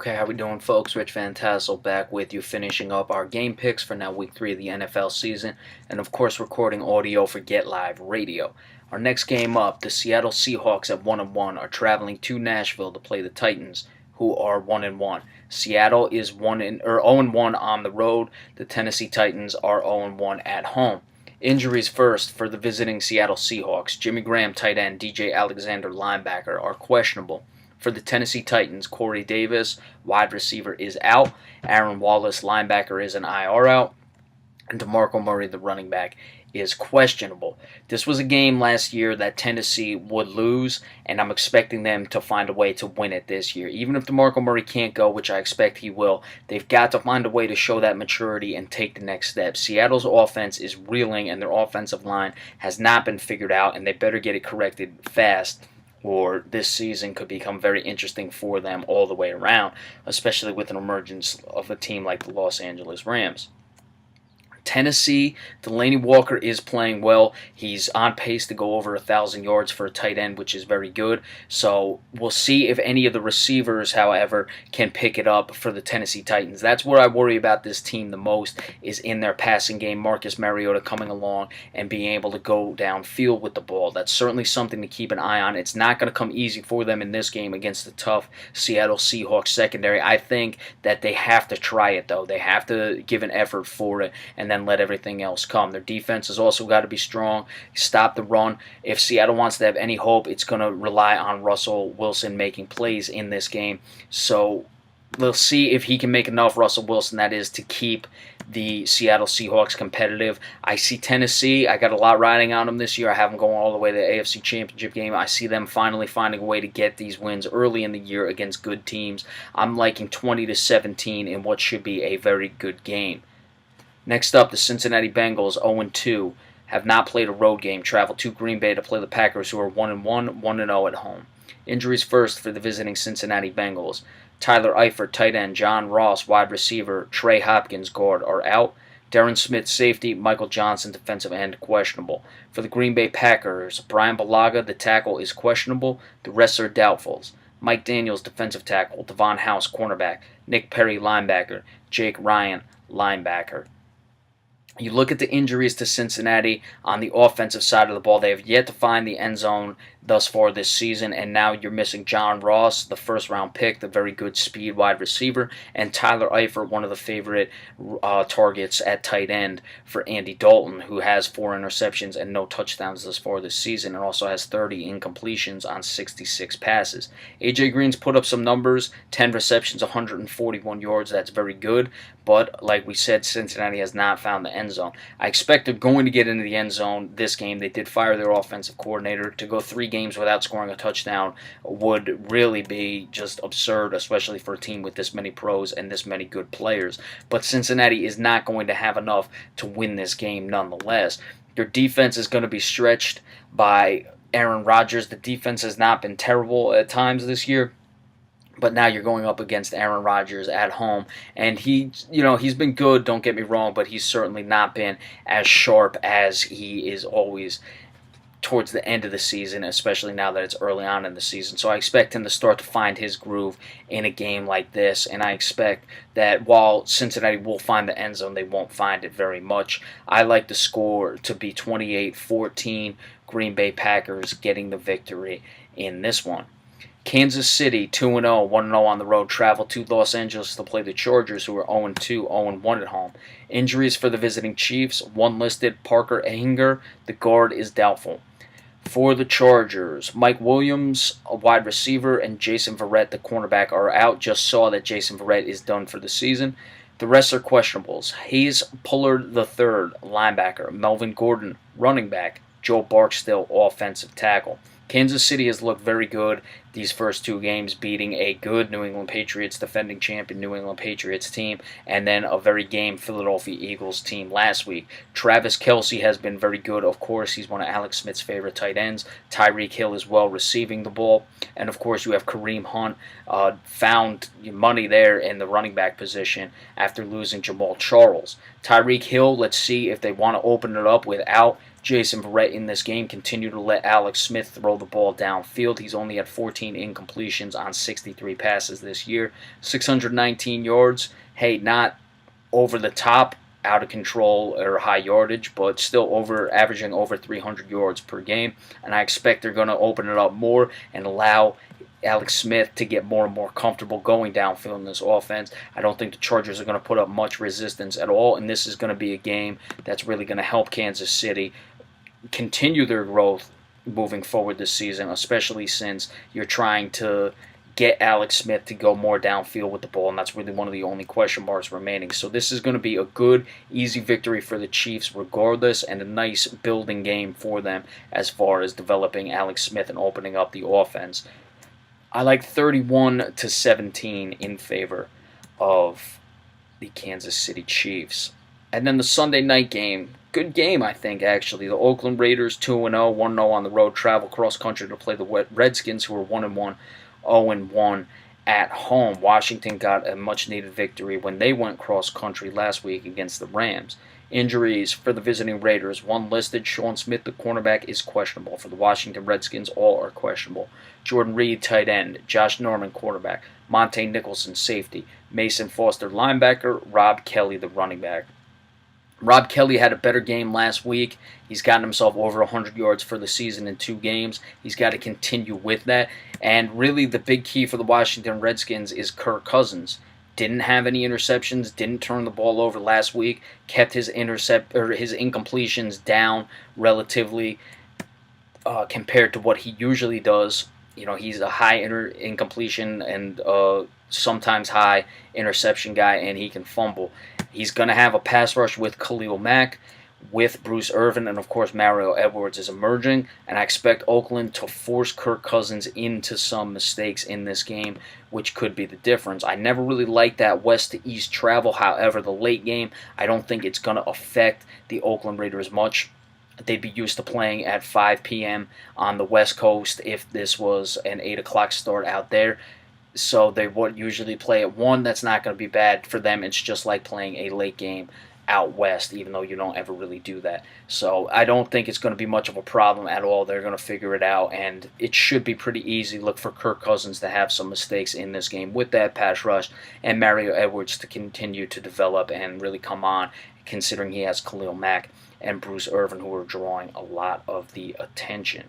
Okay, how we doing, folks? Rich Van Tassel back with you, finishing up our game picks for now week 3 of the NFL season, and of course recording audio for Get Live Radio. Our next game up, the Seattle Seahawks at 1-1 are traveling to Nashville to play the Titans, who are 1-1. Seattle is 0-1 on the road. The Tennessee Titans are 0-1 at home. Injuries first for the visiting Seattle Seahawks. Jimmy Graham, tight end, DJ Alexander, linebacker, are questionable. For the Tennessee Titans, Corey Davis, wide receiver, is out. Aaron Wallace, linebacker, is an IR out. And DeMarco Murray, the running back, is questionable. This was a game last year that Tennessee would lose, and I'm expecting them to find a way to win it this year. Even if DeMarco Murray can't go, which I expect he will, they've got to find a way to show that maturity and take the next step. Seattle's offense is reeling, and their offensive line has not been figured out, and they better get it corrected fast, or this season could become very interesting for them all the way around, especially with an emergence of a team like the Los Angeles Rams. Tennessee, Delaney Walker is playing well. He's on pace to go over 1,000 yards for a tight end, which is very good. So we'll see if any of the receivers, however, can pick it up for the Tennessee Titans. That's where I worry about this team the most, is in their passing game. Marcus Mariota coming along and being able to go downfield with the ball. That's certainly something to keep an eye on. It's not going to come easy for them in this game against the tough Seattle Seahawks secondary. I think that they have to try it, though. They have to give an effort for it, and then let everything else come. Their defense has also got to be strong, stop the run. If Seattle wants to have any hope, it's going to rely on Russell Wilson making plays in this game. So we'll see if he can make enough, Russell Wilson, that is, to keep the Seattle Seahawks competitive. I see Tennessee. I got a lot riding on them this year. I have them going all the way to the AFC Championship game. I see them finally finding a way to get these wins early in the year against good teams. I'm liking 20-17 in what should be a very good game. Next up, the Cincinnati Bengals, 0-2, have not played a road game, travel to Green Bay to play the Packers, who are 1-1, 1-0 at home. Injuries first for the visiting Cincinnati Bengals. Tyler Eifert, tight end, John Ross, wide receiver, Trey Hopkins, guard, are out. Darren Smith, safety, Michael Johnson, defensive end, questionable. For the Green Bay Packers, Brian Bulaga, the tackle, is questionable. The rest are doubtfuls. Mike Daniels, defensive tackle, Devon House, cornerback, Nick Perry, linebacker, Jake Ryan, linebacker. You look at the injuries to Cincinnati on the offensive side of the ball. They have yet to find the end zone thus far this season, and now you're missing John Ross, the first-round pick, the very good speed wide receiver, and Tyler Eifert, one of the favorite targets at tight end for Andy Dalton, who has 4 interceptions and no touchdowns thus far this season, and also has 30 incompletions on 66 passes. A.J. Green's put up some numbers, 10 receptions, 141 yards. That's very good, but like we said, Cincinnati has not found the end zone. I expect they're going to get into the end zone this game. They did fire their offensive coordinator. To go 3 games without scoring a touchdown would really be just absurd, especially for a team with this many pros and this many good players. But Cincinnati is not going to have enough to win this game nonetheless. Your defense is going to be stretched by Aaron Rodgers. The defense has not been terrible at times this year, but now you're going up against Aaron Rodgers at home, and he's been good, don't get me wrong, but he's certainly not been as sharp as he is always towards the end of the season, especially now that it's early on in the season. So I expect him to start to find his groove in a game like this, and I expect that while Cincinnati will find the end zone, they won't find it very much. I like the score to be 28-14, Green Bay Packers getting the victory in this one. Kansas City, 2-0, 1-0 on the road, travel to Los Angeles to play the Chargers, who are 0-2, 0-1 at home. Injuries for the visiting Chiefs, 1 listed, Parker Ehinger, the guard, is doubtful. For the Chargers, Mike Williams, a wide receiver, and Jason Verrett, the cornerback, are out. Just saw that Jason Verrett is done for the season. The rest are questionables. Hayes Pullard III, linebacker, Melvin Gordon, running back, Joe Barksdale, offensive tackle. Kansas City has looked very good these first 2 games, beating a good New England Patriots, defending champion New England Patriots team, and then a very game Philadelphia Eagles team last week. Travis Kelce has been very good. Of course, he's one of Alex Smith's favorite tight ends. Tyreek Hill is well receiving the ball. And, of course, you have Kareem Hunt, found money there in the running back position after losing Jamal Charles. Tyreek Hill, let's see if they want to open it up without Jason Verrett in this game continued to let Alex Smith throw the ball downfield. He's only had 14 incompletions on 63 passes this year. 619 yards. Hey, not over the top, out of control or high yardage, but still averaging over 300 yards per game. And I expect they're going to open it up more and allow Alex Smith to get more and more comfortable going downfield in this offense. I don't think the Chargers are going to put up much resistance at all, and this is going to be a game that's really going to help Kansas City continue their growth moving forward this season, especially since you're trying to get Alex Smith to go more downfield with the ball, and that's really one of the only question marks remaining. So this is going to be a good, easy victory for the Chiefs regardless, and a nice building game for them as far as developing Alex Smith and opening up the offense. I like 31-17 in favor of the Kansas City Chiefs. And then the Sunday night game, good game, I think, actually. The Oakland Raiders 2-0, 1-0 on the road, travel cross-country to play the Redskins, who are 1-1, 0-1 at home. Washington got a much-needed victory when they went cross-country last week against the Rams. Injuries for the visiting Raiders. One listed, Sean Smith, the cornerback, is questionable. For the Washington Redskins, all are questionable. Jordan Reed, tight end. Josh Norman, quarterback. Monte Nicholson, safety. Mason Foster, linebacker. Rob Kelly, the running back. Rob Kelly had a better game last week. He's gotten himself over 100 yards for the season in 2 games. He's got to continue with that. And really the big key for the Washington Redskins is Kirk Cousins. Didn't have any interceptions, didn't turn the ball over last week, kept his incompletions down relatively compared to what he usually does. You know, he's a high incompletion and sometimes high interception guy, and he can fumble. He's going to have a pass rush with Khalil Mack, with Bruce Irvin, and of course Mario Edwards is emerging, and I expect Oakland to force Kirk Cousins into some mistakes in this game, which could be the difference. I never really liked that west to east travel. However, the late game, I don't think it's going to affect the Oakland Raiders much. They'd be used to playing at 5 p.m. on the West Coast if this was an 8 o'clock start out there. So they would usually play at 1. That's not going to be bad for them. It's just like playing a late game out west, even though you don't ever really do that. So I don't think it's going to be much of a problem at all. They're going to figure it out, and it should be pretty easy. Look for Kirk Cousins to have some mistakes in this game with that pass rush, and Mario Edwards to continue to develop and really come on, considering he has Khalil Mack and Bruce Irvin, who are drawing a lot of the attention.